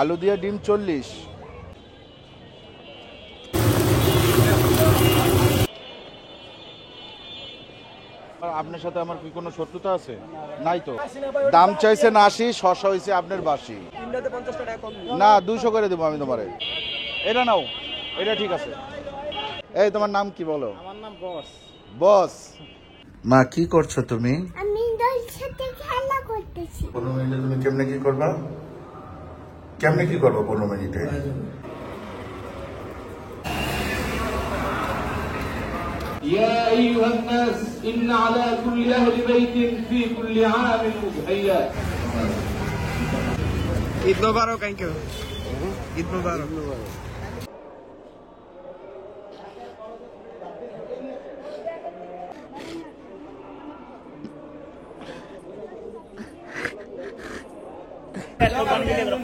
আলু দিয়ে ডিম 40। আপনার সাথে আমার কি কোনো শত্রুতা আছে? নাই তো। দাম চাইছেন 80, শসা হয়েছে আপনার 82। না 200 করে দেবো আমি তোমারে। এটা নাও, এটা ঠিক আছে। এই তোমার নাম কি বলো? আমার নাম বস। বস। মা কি করছো তুমি? আমি দোল সাথে খেলা করতেছি। 15 মিনিটে তুমি কেমনে কি করবা? কেমনে কি করবা 15 মিনিটে? يا أيها الناس إن على كل أهل بيت في كل عام أضحية. ঈদ মোবারক আঙ্কেল। ঈদ মোবারক।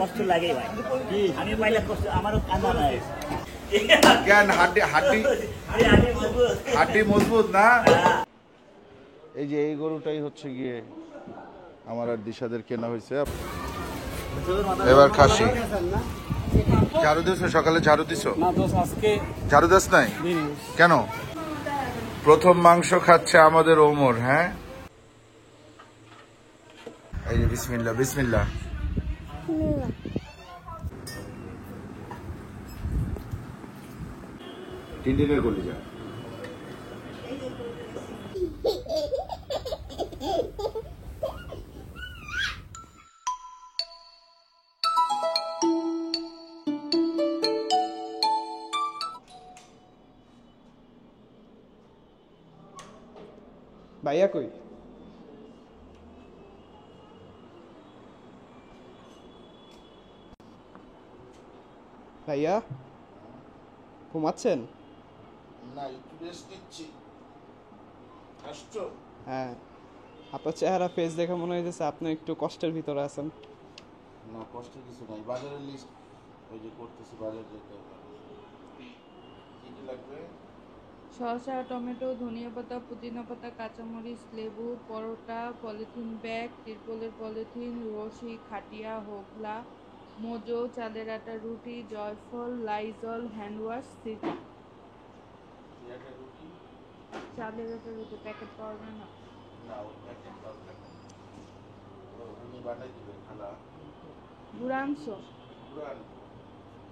কষ্ট লাগে ভাই, আমি পাইলে কষ্ট আমারও কান্না নাই। কেন হাড্ডি মজবুত না? এই যে এই গরুটাই হচ্ছে গিয়ে আমার আর দিশাদের কেনা হয়েছে। এবার খাসি। ঝাড়ু দিছো সকালে? ঝাড়ু দিছো? ঝাড়ু দাস নাই কেন? প্রথম মাংস খাচ্ছে আমাদের ওমর। হ্যাঁ, এই যে বিসমিল্লাহ বিসমিল্লাহ। টিনটিনের কলিজা। ভাইয়া কই? ভাইয়া ঘুমাচ্ছেন? না, একটু রেস্ট নিচ্ছি। আসছো? হ্যাঁ, আপনার চেহারা ফেস দেখে মনে হইতেছে আপনি একটু কষ্টের ভিতরে আছেন। না, কষ্টের কিছু নাই। বাজারের লিস্ট ওই যে করতেছি, বাজার যেতে হবে। কি কি লাগবে? শসা, টমেটো, ধনিয়া পাতা, পুদিনা পাতা, কাঁচামরিচ, লেবু, পরোটা, পলিথিন ব্যাগ, তিরপলের পলিথিন, রশি, খাটিয়া, হোগলা, মোজো, চালের আটা, রুটি, জয়ফল, লাইজল, হ্যান্ডওয়াশ, সিটি। চালের আটা রুটি প্যাকেট পাওয়া যায় না? না, ওই প্যাকেট দরকার নেই। উনি বানাই দিবে খালা। গুঁড়া আনছো?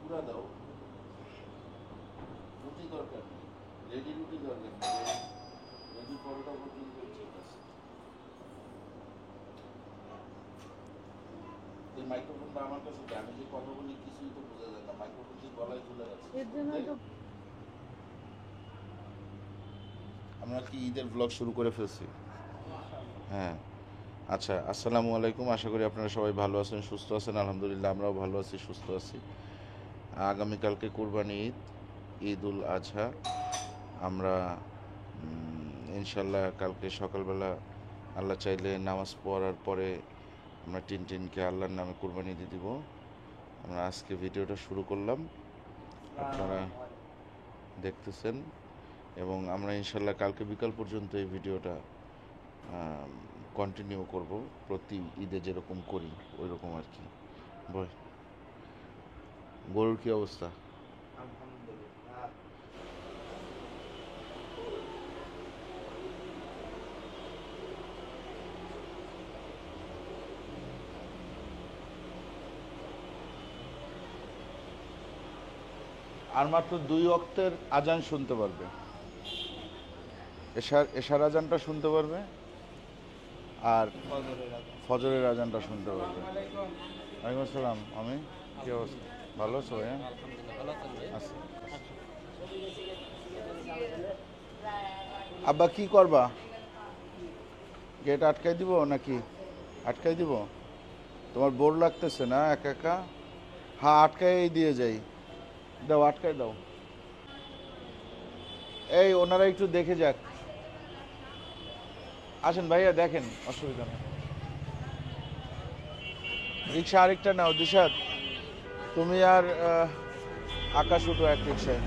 পুরা দাও। রুটি দরকার নেই, রেডি রুটি দরকার নেই। রেডি পরোটা পর্যন্ত ঠিক আছে। এই মাইক্রোফোনটা আমার কাছে, আমি যে কথা বলি কিছুই তো বোঝা যায় না। মাইক্রোফোন যে গলায় ঝুলে গেছে। এর জন্য তো আমরা কি ঈদের ব্লগ শুরু করে ফেলছি? হ্যাঁ, আচ্ছা। আসসালামু আলাইকুম। আশা করি আপনারা সবাই ভালো আছেন, সুস্থ আছেন। আলহামদুলিল্লাহ আমরাও ভালো আছি, সুস্থ আছি। আগামীকালকে কুরবানি ঈদ, ঈদ উল আজহা। আমরা ইনশাল্লাহ কালকে সকালবেলা আল্লাহ চাইলে নামাজ পড়ার পরে আমরা টিনটিনকে আল্লাহর নামে কুরবানি দিয়ে দিব। আমরা আজকে ভিডিওটা শুরু করলাম, আপনারা দেখতেছেন, এবং আমরা ইনশাল্লাহ কালকে বিকাল পর্যন্ত এই ভিডিওটা কন্টিনিউ করব, প্রতি ঈদে যেরকম করি ওই রকম আর কি। গরুর কি অবস্থা? আর মাত্র 2 ওয়াক্তের আজান শুনতে পারবে। এশার আজানটা শুনতে পারবে, আর ফজরের আজানটা শুনতে পারবে। ওয়ালাইকুম আসসালাম। আমি কি অবস্থা? ভালো আছো? হ্যাঁ, আচ্ছা। আব্বা কি করবা? গেট আটকাই দিব নাকি? আটকাই দিব? তোমার বোর লাগতেছে না একা একা? হ্যাঁ, আটকাই দিয়ে যাই। দাও, আটকাই দাও। এই ওনারা একটু দেখে যাক। আসেন ভাইয়া, দেখেন, অসুবিধা নেই। রিক্সা আরেকটা নাও। দিশাদ, তুমি আর আকাশ উঠো এক রিক্সায়।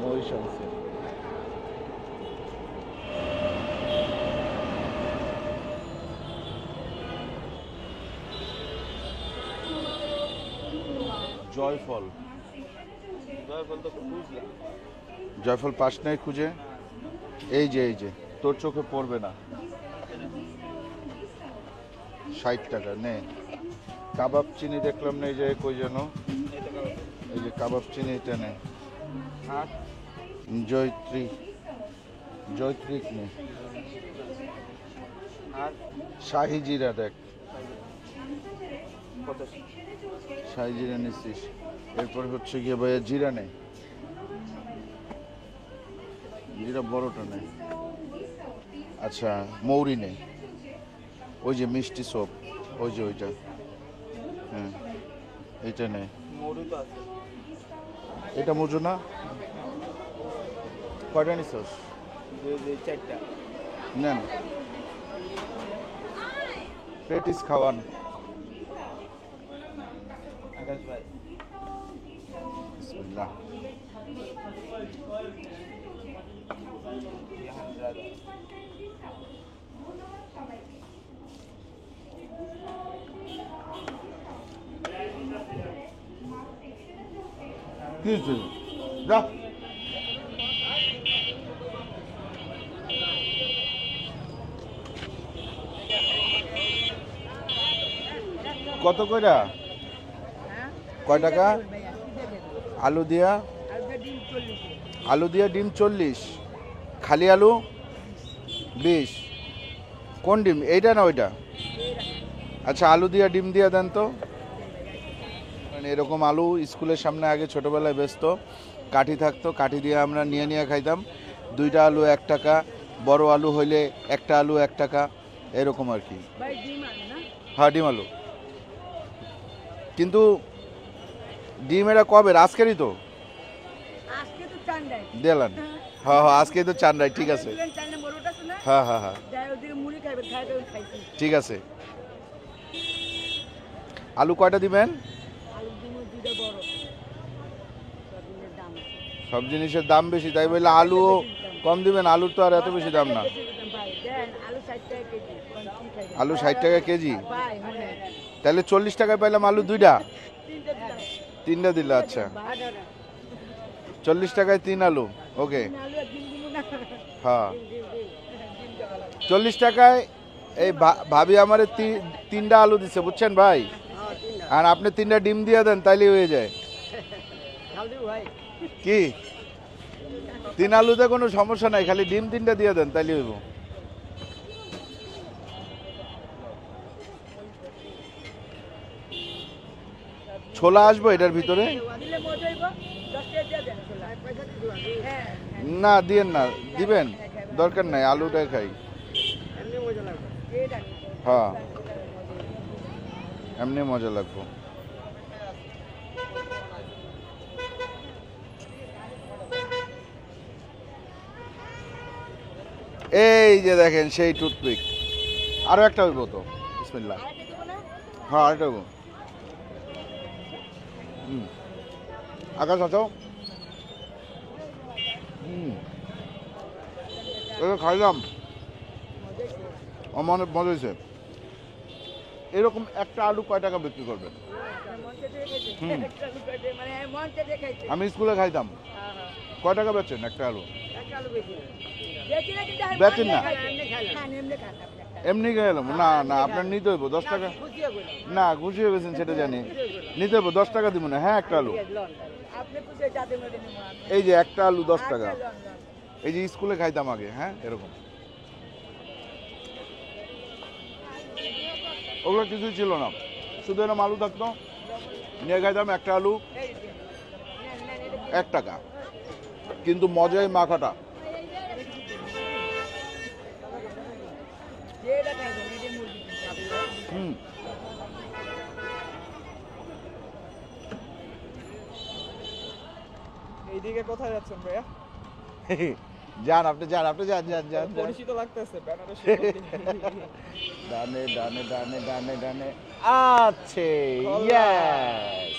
মহিষ আনছে। জয়ফল জয়ফল পাস নাই খুঁজে, এই যে তোর চোখে পড়বে না। 60 টাকা নে। কাবাব চিনি দেখলাম না, এই যে কই যেন, এই যে কাবাব চিনি, এটা নে। জয়ত্রিক নে। শাহি জিরা দেখ, শাহি জিরা নিচ্ছিস। এরপর হচ্ছে গিয়ে ভাইয়া জিরা নেই, জিরা বড়টা নেই। আচ্ছা মৌরি নেই, ওই যে মিষ্টি সোপ, ওই যে ওইটা, হ্যাঁ এইটা নেই। এটা মজু না? কয়টা নিছস? 4টা নেন, পেটিস খাওয়ান। বিসমিল্লাহ। কি হয়েছে? যা। কত কইরা? কয় টাকা? আলু দিয়া ডিম 40, খালি আলু 20। কোন ডিম, এইটা না ওইটা? আচ্ছা আলু দিয়া ডিম দিয়া দেন তো। মানে এরকম আলু স্কুলের সামনে আগে ছোটবেলায় বেচতো, কাঠি থাকতো, কাঠি দিয়ে আমরা নিয়ে খাইতাম। 2টা আলু 1 টাকা, বড় আলু হইলে একটা আলু 1 টাকা, এরকম আর কি। হ্যাঁ ডিম আলু। কিন্তু ডিম এটা কবে? আজকেরই তো দিলেন। হ্যাঁ আজকেই তো চান্দাই। ঠিক আছে, হ্যাঁ ঠিক আছে। আলু কয়টা দিবেন? সব জিনিসের দাম বেশি, তাই বললে আলু কম দিবেন? আলুর তো আর এত বেশি দাম না। আলু 60 টাকা কেজি, তাহলে 40 টাকায় পাইলাম আলু 2টা, 3টা দিলে। আচ্ছা 40 টাকায় 3 আলু, ওকে। হ্যাঁ 40 টাকায় এই ভাবি আমার 3টা আলু দিচ্ছে, বুঝছেন ভাই? আর আপনি 3টা ডিম দিয়ে দেন, তাইলে হয়ে যায়। কি 3 আলুতে কোনো সমস্যা নাই, খালি ডিম 3টা দিয়ে দেন, তাইলে হইব। ছোলা আসবো এটার ভিতরে? না দিয়েন না, দিবেন দরকার নাই, আলুটাই খাই। হ্যাঁ এমনি মজা লাগবো। এই যে দেখেন সেই টুথপিক, আরো একটা হইব তো। বিসমিল্লাহ। হ্যাঁ আরেকটা হইব। আকাশ আছো? খাইলাম, আমার মজা হয়েছে। এরকম একটা আলু কয় টাকা বিক্রি করবেন? আমি স্কুলে খাইতাম। কয় টাকা বেচেন একটা আলু? বেচেন না? এমনি গেলাম না, না আপনার নিতে হইব 10 টাকা। না খুশি হয়ে গেছেন সেটা জানি, নিতে হইব 10 টাকা দিব না। হ্যাঁ একটা আলু, এই যে একটা আলু 10 টাকা, এই যে স্কুলে খাইতাম আগে। হ্যাঁ এরকম, ওগুলো কিছুই ছিল না, শুধু এরকম আলু থাকতো, নিয়ে খাইতাম একটা আলু 1 টাকা। কিন্তু মজাই মাখাটা। এইদিকে কোথায় যাচ্ছেন ভাইয়া? যান আপনি, যান পরিচিত লাগতেছে ডানে ডানে ডানে ডানে ডানে আছে। ইয়েস,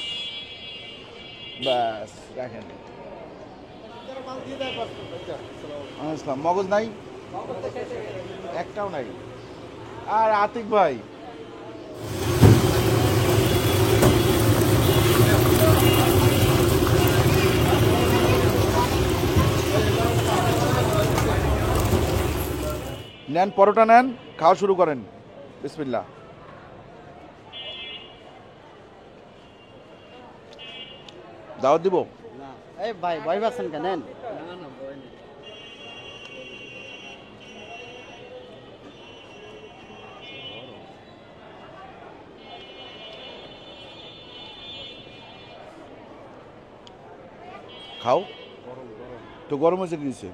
বাস রাখেন। আসসালাম। মগজ নাই? একটাও নাই। আর আতিক ভাই নেন পরোটা নেন, খাওয়া শুরু করেন। বিসমিল্লাহ। দাওয়াত দিব? এই ভাই ভয় পাচ্ছেন কেন? খাও, তো গরম হয়েছে নিচে।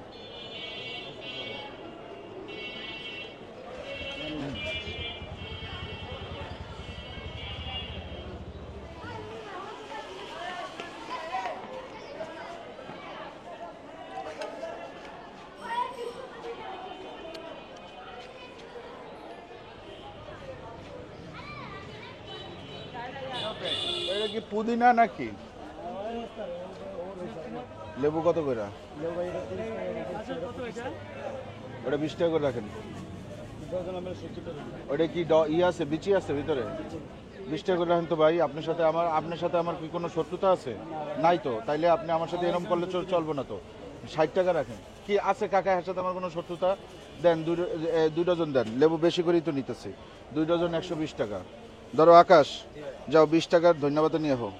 এটা কি পুদিনা নাকি? লেবু কত করে? ওটা 20 টাকা করে রাখেন। ওটা কি আছে, বিচি আছে ভিতরে? 20 টাকা করে রাখেন তো ভাই। আপনার সাথে আমার কি কোনো শত্রুতা আছে? নাই তো। তাইলে আপনি আমার সাথে এরকম করলে চলবো না তো। 60 টাকা রাখেন। কি আছে কাকা, এর সাথে আমার কোনো শত্রুতা? দেন 2 ডজন দেন। লেবু বেশি করেই তো নিতেছি। 2 ডজন 120 টাকা। ধরো আকাশ, যাও 20 টাকার ধন্যবাদ নিয়ে হোক।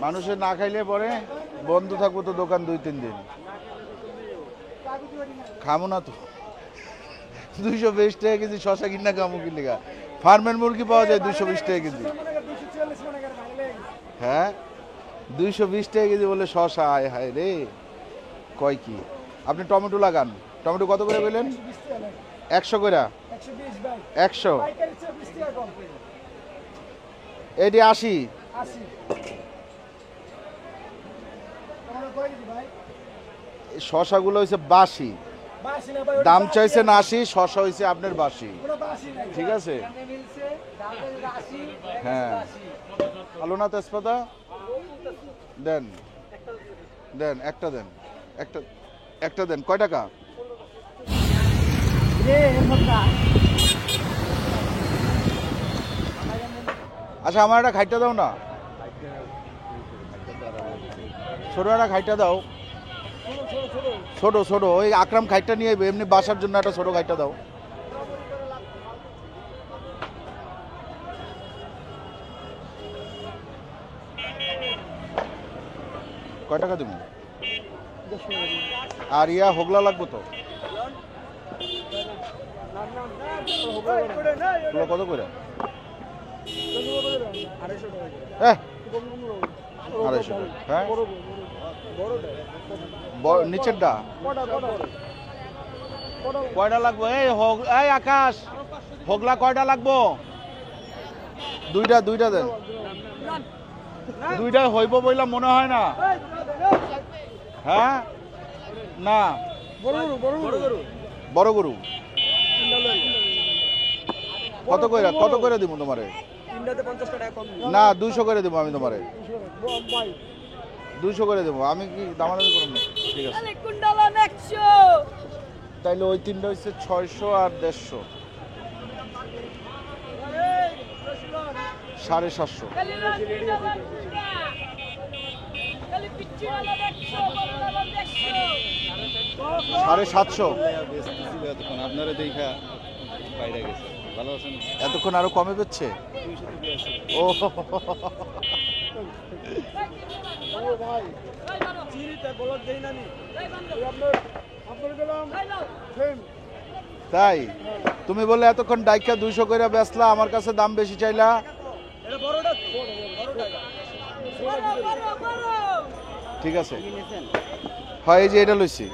মানুষের না খাইলে পরে বন্ধ থাকবো তো দোকান 2-3 দিন। খামো না তো। 220 টাকা কেজি শশা কিনা খামো কি লেগা? ফার্মের মুরগি পাওয়া যায় 220 টাকা কেজি। হ্যাঁ, 220 টাকা কেজি বলে শশা? আয় হায় রে, কয় কি? আপনি টমেটো লাগান। টমেটো কত করে বললেন? 100 করে? 100। এটি 80। শশাগুলো হয়েছে বাসি, দাম চাইছেন 80, শশা হয়েছে আপনার বাসি। ঠিক আছে? হ্যাঁ, আলু না তেজপাতা দেন, দেন একটা দেন, একটা দেন। কয় টাকা? আচ্ছা, আমার একটা খাইটা দাও না, ছোট একটা খাইটা দাও। ছোট ছোট ওই আকরাম খাইটা নিয়ে এমনি বাসার জন্য একটা ছোট খাইটা দাও। কয় টাকা দেবো? আর ইয়া হোগলা লাগবো তো? কত করে? 250 টাকা। হ্যাঁ, নিচেরটা কয়টা লাগবো? এই আকাশ, হোগলা কয়টা লাগবো? দুইটা দেন। দুইটা হইব বললাম মনে হয় না। হ্যাঁ, না বড় গরু কত করে দিব তোমারে? না, 200 করে দেবো আমি তোমারে। 200 করে দেবো আমি, কি দামাদামি করব না? ঠিক আছে, তাইলে ওই তিনটা হচ্ছে 600 আর 150, 750। 750। আপনারা দেখা বাইরে গেছে, ভালো আছেন? এতক্ষণ আরো কমে পেচ্ছে? ও তাই? তুমি বলে এতক্ষণ ডাইকা 200 করে বেচলা, আমার কাছে দাম বেশি চাইলা। ঠিক আছে, হয় এই যে এটা লইছি,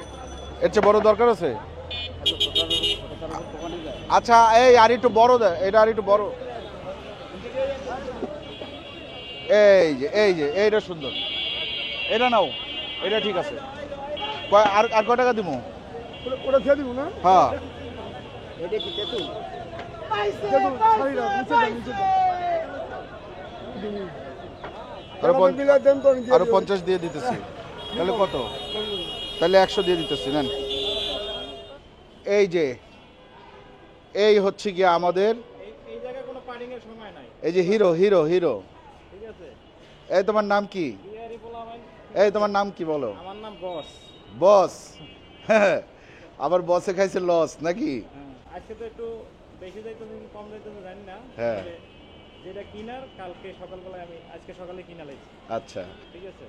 এর চেয়ে বড় দরকার আছে? আচ্ছা, এই আর একটু বড় দেয়, এটা আর একটু বড়। এই যে এইটা সুন্দর, এটা নাও, এটা ঠিক আছে। আর কয় টাকা দিব? ওটা দিয়ে দিব না? হ্যাঁ, আরো 50 দিয়ে দিতেছি। তাহলে কত? তাহলে 100 দিয়ে দিতেছি, নেন। এই যে এই হচ্ছে কি আমাদের, এই যে হিরো হিরো হিরো। এই তোমার নাম কি? এই তোমার নাম কি বলো? আমার নাম বস। বস? আবার বসে খাইছে লস নাকি? আজকে তো একটু বেশি যাইতেছে কম যাইতেছে জানি না। হ্যাঁ, যেটা কিনার কালকে সকালবেলা আমি আজকে সকালে কিনা লাইছি। আচ্ছা, ঠিক আছে,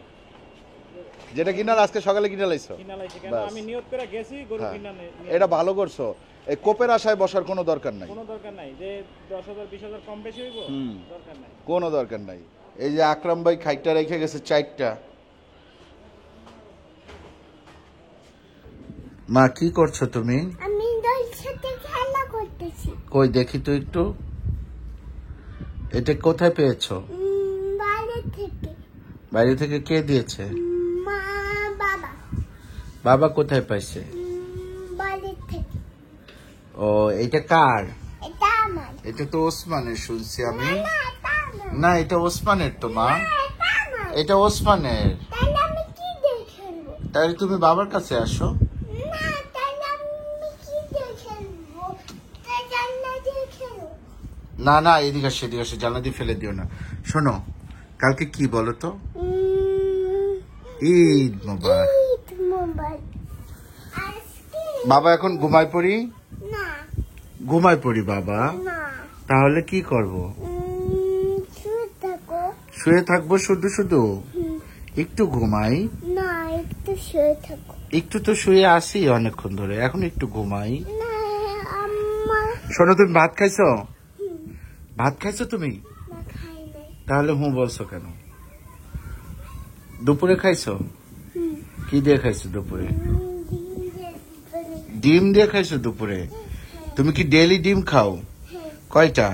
যেটা কিনার আজকে সকালে কিনা লাইছো? কিনা লাইছি কেন বাস। আমি নিয়ত করে গেছি গরু হ্যাঁ, কিনা এটা ভালো করছো। এই কোপের আশায় বসার কোনো দরকার নাই, কোনো দরকার নাই যে 10,000 20,000 কম বেশি হইব, দরকার নাই, কোনো দরকার নাই। এই যে আকরাম ভাই খাইটা রেখে গেছে 4টা। মা কি করছো তুমি? আমি দোলনার সাথে খেলা করতেছি। কই দেখি তো একটু, এটা কোথায় পেয়েছো? বাইরে থেকে। বাইরে থেকে কে দিয়েছে? মা, বাবা। বাবা কোথায় পাইছে? বাইরে থেকে। ও, এটা কার? এটা আমার। এটা তো ওসমানের শুনছি আমি। না, এটা আমার। না, এটা ওসমানের তো মা। এটা আমার। এটা ওসমানের। তাহলে আমি কি দিয়ে খেলবো? তাহলে তুমি বাবার কাছে আসো। না, তাহলে আমি কি দিয়ে খেলবো? তাই জানলা দিয়ে খেলবো। না না, এদিকে আসে, এদিকে আসে, জানলা দিয়ে ফেলে দিও না। শোনো, কালকে কি বলো তো? ঈদ মোবারক। ঈদ মোবারক। আজকে বাবা এখন ঘুমায় পড়ি? না, ঘুমায় পড়ি বাবা। না। তাহলে কি করব? শুয়ে থাকো। শুয়ে থাকবো শুধু শুধু? একটু ঘুমাই। না, একটু শুয়ে থাকো। একটু তো শুয়ে আসি অনেকক্ষণ ধরে, এখন একটু ঘুমাই। না, আমার শোনো, তুমি ভাত খাইছো? ভাত খাইছো তুমি? না খাই নাই। তাহলে বলছো কেন? দুপুরে খাইছো? কি দিয়ে খাইছো দুপুরে? ডিম দিয়ে খাইছো দুপুরে? তুমি কি ডেইলি ডিম খাও? কয়টা?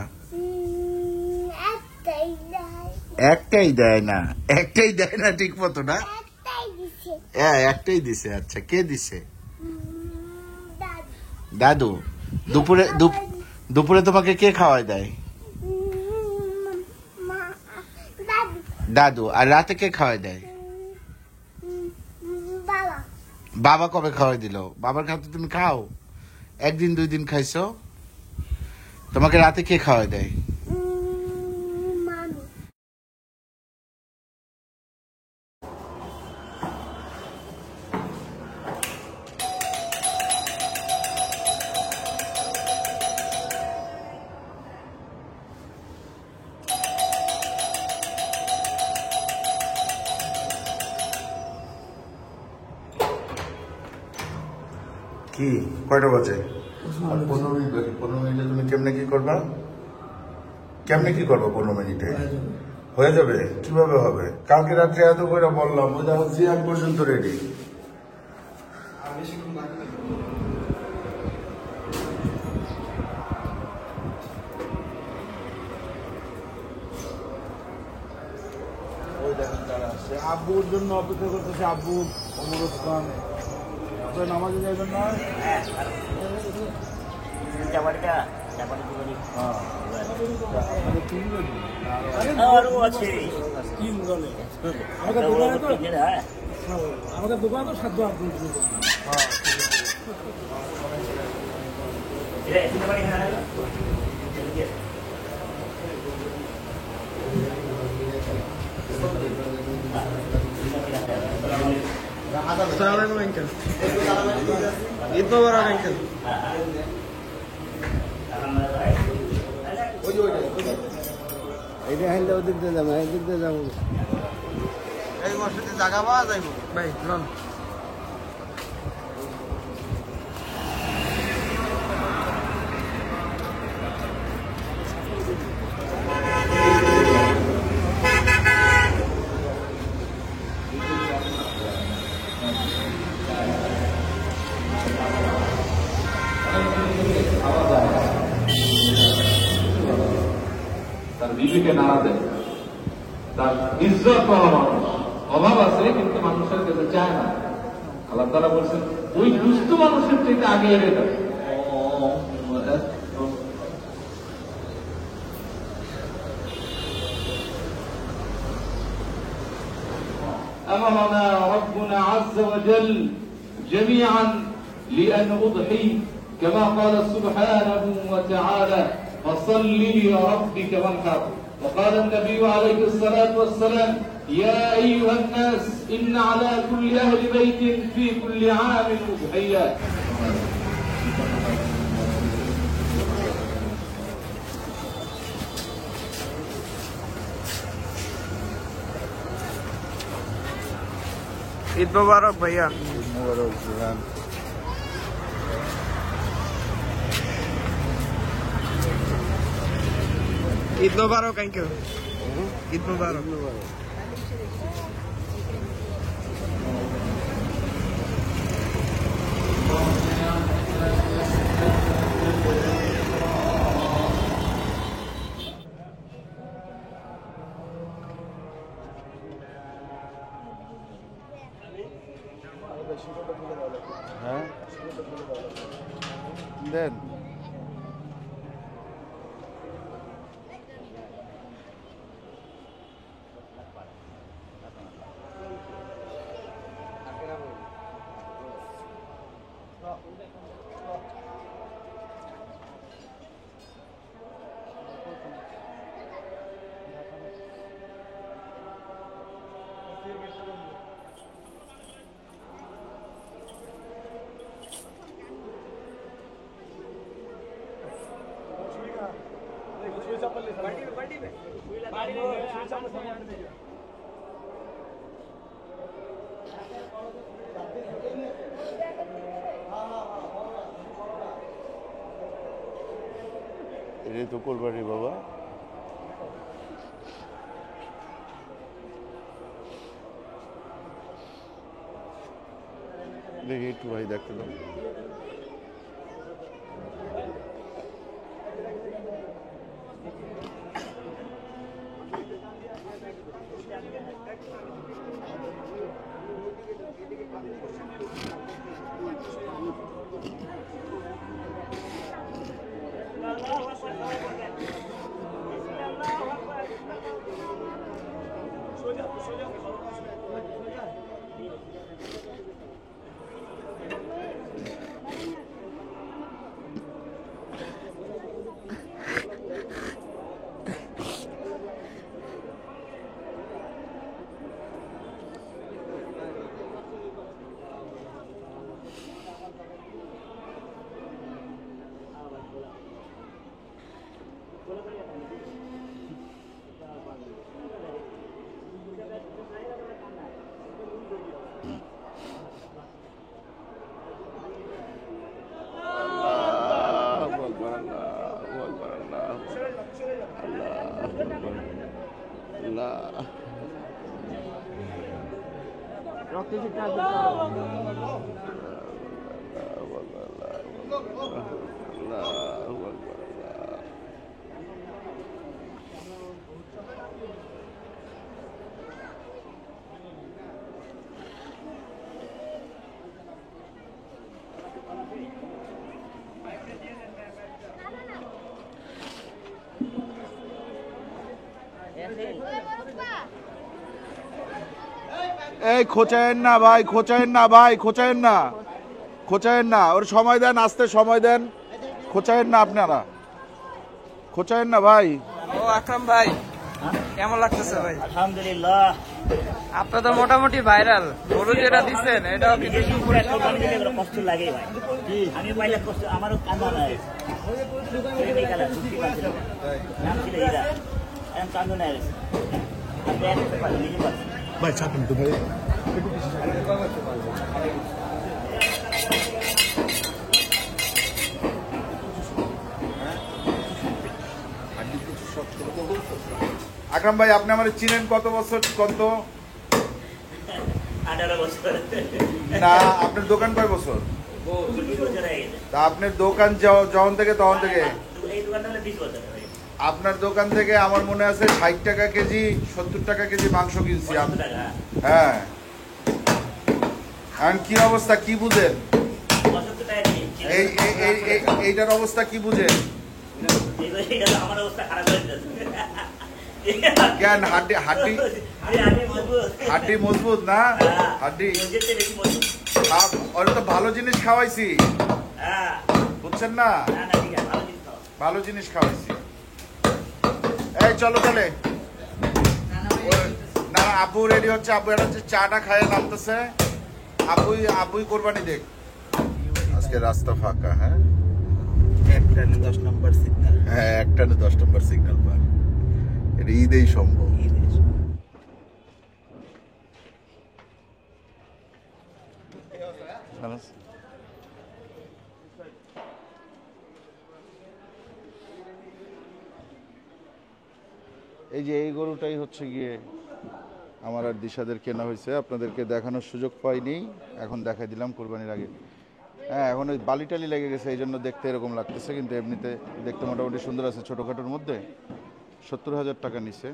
একটাই দেয়। একটাই দেয় না, একটাই দেয় না ঠিক মতো না। একটাই দিছে। হ্যাঁ, একটাই দিছে। আচ্ছা, কে দিছে? দাদু। দাদু। দুপুরে দুপুরে তোমাকে কে খাওয়ায় দেয়? মা, দাদু। দাদু। আর রাতে কে খাওয়ায় দেয়? বাবা। বাবা কবে খাওয়াই দিল? বাবার খাওয়া তুমি খাও? একদিন 2 দিন খাইছো? তোমাকে রাতে কে খাওয়াই দেয়? মামি। কি কয়টা বাজে? 15 মিনিট বাকি। 15 মিনিটে তুমি কেমনে কি করবা? কেমনে কি করবো 15 মিনিটে? হয়ে যাবে? কিভাবে হবে? কালকে রাত্রে এত করে বললাম, ওই দেখো জিয়ান পর্যন্ত রেডি। ওই দেখেন তারা আসছে, আব্বুর জন্য অপেক্ষা করতেছে। আব্বু, অমরুদ খান, আপনার নামাজে যাবেন না? চাপাটিটা চাপাটি করি। হ্যাঁ, আমাদের 3 জন। আরও আছে 3 দলে। আমাদের দোকানে তো আমাদের দোকানে তো 7 8 জন। হ্যাঁ, এটা চাপাটি খানা আসসালামু আলাইকুম আঙ্কেল। ঈদ মোবারক আঙ্কেল। এটা হইলে ওদিক দিয়ে যাবো, এদিক দিয়ে যাবো। এই মসজিদে জায়গা পাওয়া যাইব ভাই রন। তার বিবেকে নাড়া দেয়, তার ইজ্জত পাওয়া মানুষ। অভাব আছে কিন্তু মানুষের কাছে চায় না। আল্লাহ তাআলা বলছেন ওই দুস্থ মানুষের চাইতে আগে এড়ে যাবে। أمرنا ربنا عز وجل جميعا لأن أضحي كما قال سبحانه وتعالى فصل لربك وانحر. وقال النبي عليه الصلاة والسلام يا أيها الناس إن على كل أهل بيت في كل عام أضحية. ঈদ মোবারক ভাইয়া। ঈদ মোবারক জিহান। ঈদ মোবারক আঙ্কেল। ঈদ মোবারক। হ্যাঁ দেন। এটাই তো কোরবানি বাবা। দেখি একটু ভাই দেখতে দাও। এই খোঁচায়েন না ভাই, খোঁচায়েন না ভাই, খোঁচায়েন না, খোঁচায়েন না, ওর সময় দেন, আসতে সময় দেন, খোঁচায়েন না আপনারা, খোঁচায়েন না ভাই। ও আকরাম ভাই কেমন লাগতেছে ভাই? আলহামদুলিল্লাহ। আপনার তো মোটামুটি ভাইরাল গরু যেটা দিচ্ছেন এটাও কিন্তু কষ্ট লাগে ভাই। আমি পাইলে কষ্ট আমারও কান্না নাই। নাম ছিল ইরা, এখন কান্দো নাই ভাই চাপেন তো ভাই। আকরাম ভাই আপনি আমার চিনেন কত বছর? কত? 18 বছর। না আপনার দোকান কয় বছর? তা আপনার দোকান যখন থেকে তখন থেকে এই দোকানটা হলো 20 বছর। আপনার দোকান থেকে আমার মনে আছে 60 টাকা কেজি 70 টাকা কেজি মাংস কিনছি। হ্যাঁ এখন কি অবস্থা কি বুঝেন? এইটার অবস্থা কি বুঝেন? আমার অবস্থা খারাপ হয়ে যাচ্ছে। কেন? হাড্ডি মজবুত না? হাড্ডি ওরা তো ভালো জিনিস খাওয়াইছি, বুঝছেন না? ভালো জিনিস খাওয়াইছি। এই চলো তাহলে। না আপু রেডি হচ্ছে, আপু এটা হচ্ছে চাটা খায় নামতেছে। আপুই কোরবানি দেখ। আজকে রাস্তা ফাঁকা। হ্যাঁ 10 নম্বর সিগন্যাল। হ্যাঁ 10 নম্বর সিগন্যাল পার। এটা ঈদেই সম্ভব। এই যে এই গরুটাই হচ্ছে গিয়ে আমার আর দিশাদের কেনা হয়েছে, আপনাদেরকে দেখানোর সুযোগ পাইনি, এখন দেখাই দিলাম কোরবানির আগে। হ্যাঁ, এখন ওই বালি টালি লেগে গেছে, এই জন্য দেখতে এরকম লাগতেছে, কিন্তু এমনিতে দেখতে মোটামুটি সুন্দর আছে। ছোটোখাটোর মধ্যে 70,000 টাকা নিছে।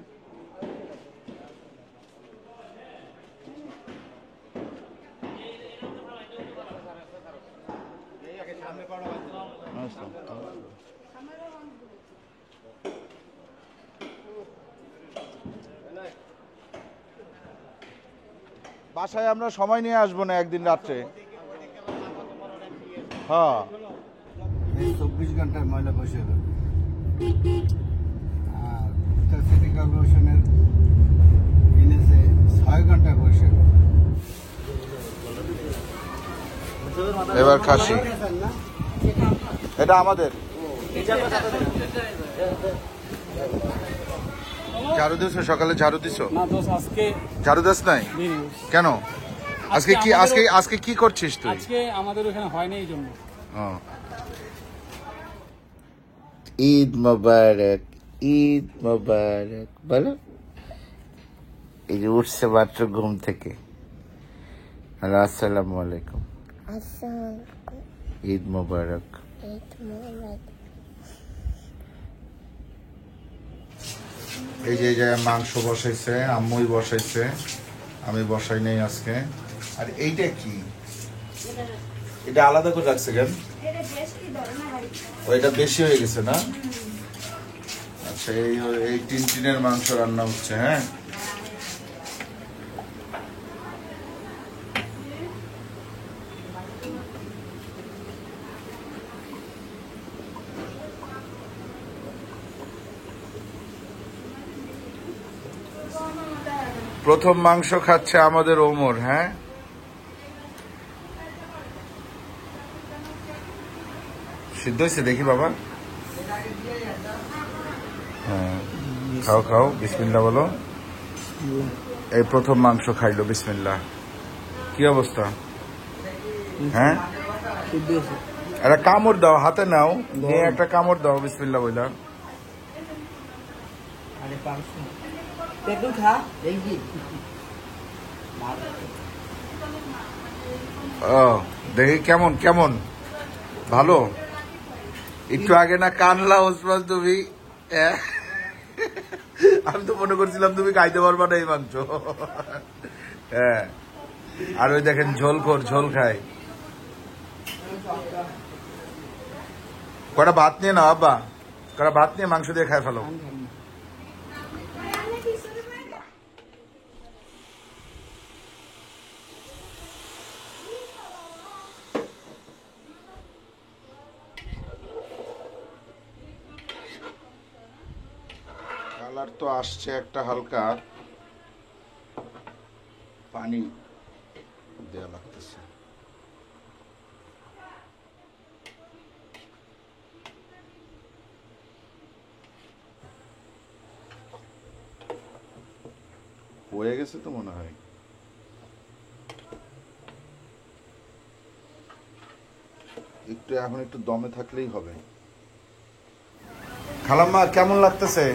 বাসায় আমরা সময় নিয়ে আসবো না একদিন রাত্রে। হ্যাঁ, 24 ঘন্টার ময়লা বসে গেল। আর সিটি কর্পোরেশনের এনেছে 6 ঘন্টা বসে গেল। এবার খাসি, এটা আমাদের। ঝাড়ু দিছো সকালে? ঝাড়ু দিছো? না দোস্ত, আজকে ঝাড়ু দাস নাই কেন? আজকে কি আজকে কি করছিস তুই? আজকে আমাদের ওখানে হয় না, এই জন্য। ঈদ মোবারক, ঈদ মোবারক বলো। এই যে উঠছে মাত্র ঘুম থেকে। আসসালামু আলাইকুম, ঈদ মোবারক। এই যে জায়গায় মাংস বসাইছে, আম্মুই বসাইছে, আমি বসাই নাই আজকে। আর এইটা কি? এটা আলাদা করে রাখছে কেন? ওইটা বেশি হয়ে গেছে না? আচ্ছা, এই টিনের মাংস রান্না হচ্ছে। হ্যাঁ, প্রথম মাংস খাচ্ছে আমাদের ওমর। হ্যাঁ, সিদ্ধ হয়েছে দেখি বাবা। হ্যাঁ, খাও খাও, বিসমিল্লাহ বলো। এই প্রথম মাংস খাইলো, বিসমিল্লাহ। কি অবস্থা? হ্যাঁ, একটা কামড় দাও, হাতে নাও, নিয়ে একটা কামড় দাও, বিসমিল্লাহ বইলা। ও দেখি কেমন কেমন, ভালো? একটু আগে না কানলা ওসমান তুমি? আমি তো মনে করছিলাম তুমি খাইতে পারবা না এই মাংস। হ্যাঁ, আর ওই দেখেন ঝোল খায়। কটা ভাত নিয়ে নাও আব্বা, কটা ভাত নিয়ে মাংস দিয়ে খাই ফেলো। কালার তো আসছে একটা, হালকা পানি দেওয়া লাগতেছে। হয়ে গেছে তো মনে হয়। একটু এখন একটু দমে থাকলেই হবে। খালাম্মা কেমন লাগতেছে?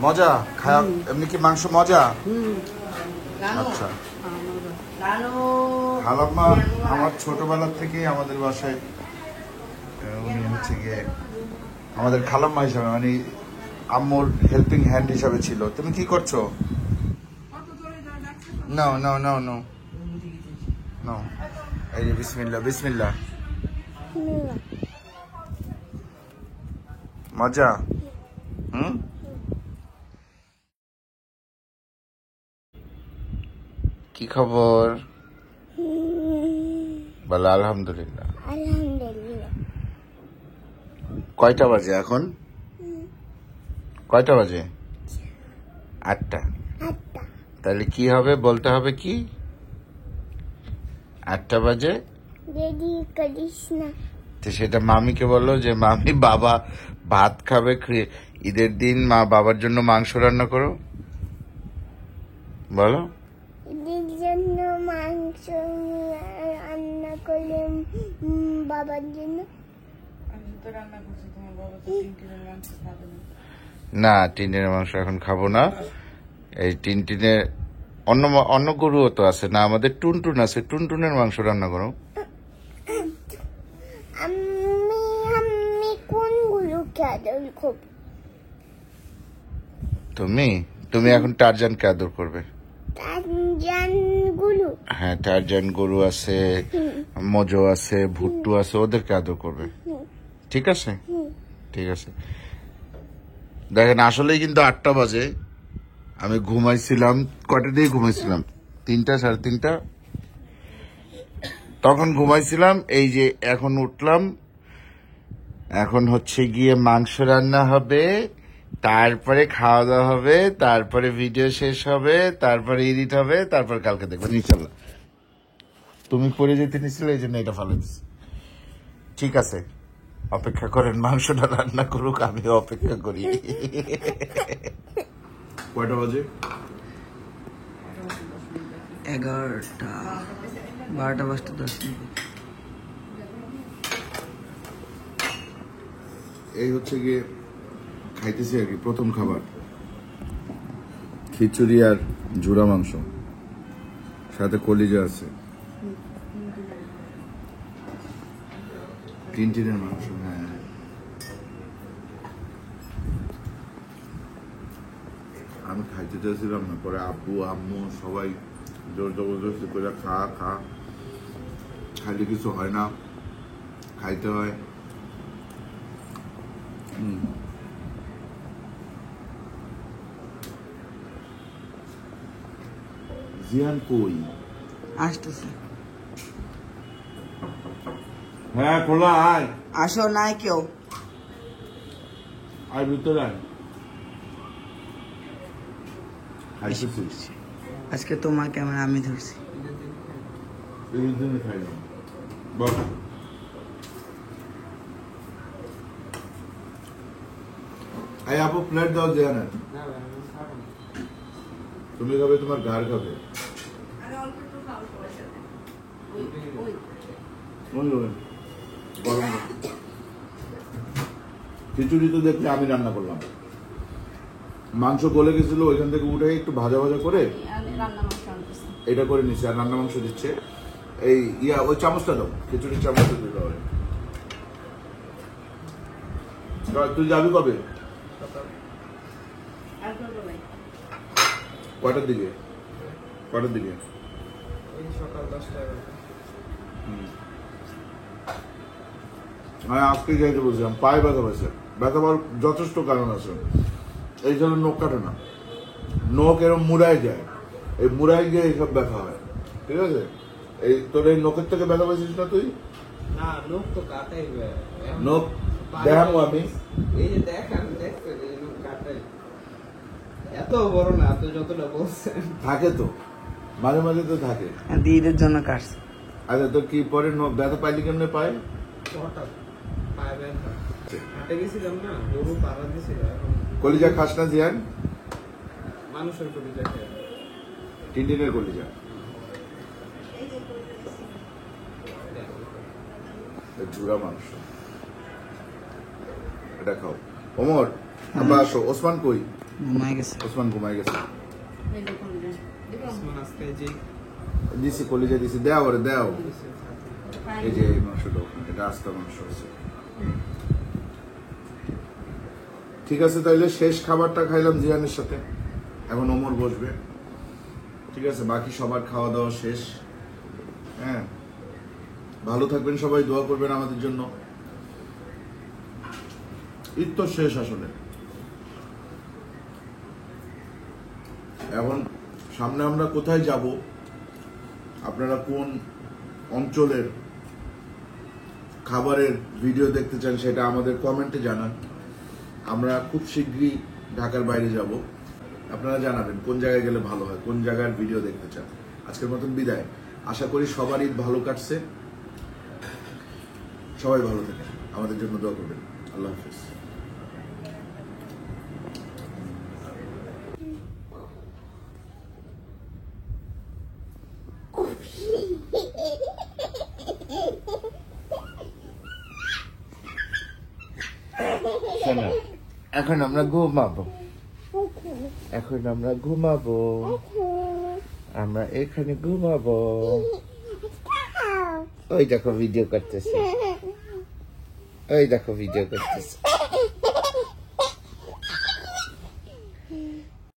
মজা? খায়া এমনি কি মাংস মজা? আচ্ছা, খালাম্মা আমার ছোটবেলা থেকে আমাদের বাসায়, উনি হচ্ছে গিয়ে আমাদের খালাম্মা হিসাবে, মানে আম্মুর হেল্পিং হ্যান্ড হিসাবে ছিল। তুমি কি করছো? নাও নাও নাও নাও নাও, এই যে বিসমিল্লাহ বিসমিল্লাহ। মজা? কি খবর বলো? আলহামদুলিল্লাহ। আলহামদুলিল্লাহ। কয়টা বাজে এখন? কয়টা বাজে? 8টা। তাহলে কি হবে বলতে হবে কি? 8টা বাজে দেরি করিস না। তো সেটা মামিকে বলো যে মামি বাবা ভাত খাবে, ঈদের দিন মা বাবার জন্য মাংস রান্না করো, বলো। ঈদের জন্য মাংস করলেন বাবার জন্য? আমি তো রান্না করছি, তোমার বাবা তো 3 কিলো মাংস খাবে না। না, টিনের মাংস এখন খাবো না। এই টিনে অন্য গরুও তো আছে না, আমাদের টুনটুন আছে, টুনটুনের মাংস রান্না করো। আমি কোনগুলোকে আদর করব? তুমি এখন টারজানকে আদর করবে। টারজানগুলো? হ্যাঁ, টারজান গরু আছে, মজো আছে, ভুট্টু আছে, ওদেরকে আদর করবে। ঠিক আছে, ঠিক আছে। দেখেন, আসলেই কিন্তু 8টা বাজে। আমি ঘুমাইছিলাম, কয়টা দিয়ে ঘুমাইছিলাম? 3টা, 3:30 তখন ঘুমাইছিলাম। এই যে এখন উঠলাম, এখন হচ্ছে গিয়ে মাংস রান্না হবে, তারপরে খাওয়া দাওয়া হবে, তারপরে ভিডিও শেষ হবে, তারপরে এডিট হবে, তারপর কালকে দেখবেন ইনশাল্লাহ। তুমি পরে যেতে নিছিলে, এই জন্য এটা ভালো দিচ্ছি। ঠিক আছে, অপেক্ষা করেন, মাংসটা রান্না করুক, আমিও অপেক্ষা করি। কয়টা বাজে? 11টা 12টা বাজতে 10 মিনিট। এই হচ্ছে গিয়ে খাইতেছি আর কি, প্রথম খাবার খিচুড়ি আর ঝুরা মাংস, সাথে কলিজা আছে, টিনের মাংস। হ্যাঁ, আমি খাইতে চাইছিলাম না, পরে আব্বু আম্মু সবাই জোর জবরদস্তি করে খা খাইলে কিছু হয় না, খাইতে হয়। জিয়ান কই? আসতেছে। হ্যাঁ, খোলা আয়, আসো, নাই কেউ। আয় ভিতরে আয়। খাইতেছিস? আজকে তোমার ক্যামেরা আমি ধরছি। এই জন্য খাইলাম। বল। এই আপু, প্লেট দাও জিয়ানের। তুমি খাবে, তোমার গার খাবে। খিচুড়ি তো দেখলে আমি রান্না করলাম, মাংস গলে গেছিল, ওইখান থেকে উঠে একটু ভাজা ভাজা করে এটা করে নিচ্ছে, আর রান্না মাংস দিচ্ছে। এই ওই চামচটা দাও, খিচুড়ির চামচটা দিতে হবে। তুই যাবি কবে? কয়টার দিকে? সকাল 10টা। আমি আজকে যাইতে বলছিলাম, পায়ে ব্যথা পাইছে। ব্যথা পাওয়ার যথেষ্ট কারণ আছে। এই জন্য নখ কাটে না, নখ এরকম মুড়াই যায়, এই মুড়াই গিয়ে এইসব ব্যথা হয়। ঠিক আছে, এই তোর এই নখের থেকে ব্যথা পাইছিস না তুই? না, লোক তো কাটাই। নখ দেখাবো আমি, এই যে দেখান, দেখতে লোক কাটাই। এত বড় না, তো যতটা বলছেন থাকে তো মাঝে মাঝে তো থাকে। ঈদের জন্য কাটছে। আচ্ছা, তোর কি পরে ব্যথা পাইলি কেমনে পায়? হঠাৎ পায়ে ব্যথা, হাঁটে গেছিলাম না, গরু পাড়া দিয়েছিল। কলিজা খাস না জিয়ান? মানুষের কলিজা খায়, টিনের কলিজা। ঝুরা মাংস, এটা খাও। ওমর, আমরা আসো। ওসমান কই? ঘুমাই গেছে। ওসমান ঘুমাই গেছে। যে দিছি কলিজা দিছি, দেও ওরে দেও। এই যে এই মাংসটা, এটা আস্তা মাংস আছে। ঠিক আছে, তাইলে শেষ খাবারটা খাইলাম জিয়ানের সাথে, এখন ওমর বসবে। ঠিক আছে, বাকি সবার খাওয়া দাওয়া শেষ। হ্যাঁ, ভালো থাকবেন সবাই, দোয়া করবেন আমাদের জন্য। ঈদ তো শেষ আসলে, এখন সামনে আমরা কোথায় যাব, আপনারা কোন অঞ্চলের খাবারের ভিডিও দেখতে চান সেটা আমাদের কমেন্টে জানান। আমরা খুব শীঘ্রই ঢাকার বাইরে যাব, আপনারা জানাবেন কোন জায়গায় গেলে ভালো হয়, কোন জায়গার ভিডিও দেখতে চান। আজকের মতন বিদায়। আশা করি সবার ঈদ ভালো কাটছে, সবাই ভালো থাকেন, আমাদের জন্য দোয়া করবেন। আল্লাহ হাফেজ। শোনো, এখন আমরা ঘুমাবো, এখন আমরা ঘুমাবো, আমরা এখানে ঘুমাবো। ওই দেখো ভিডিও করতেছে, ওই দেখো ভিডিও করতেছে।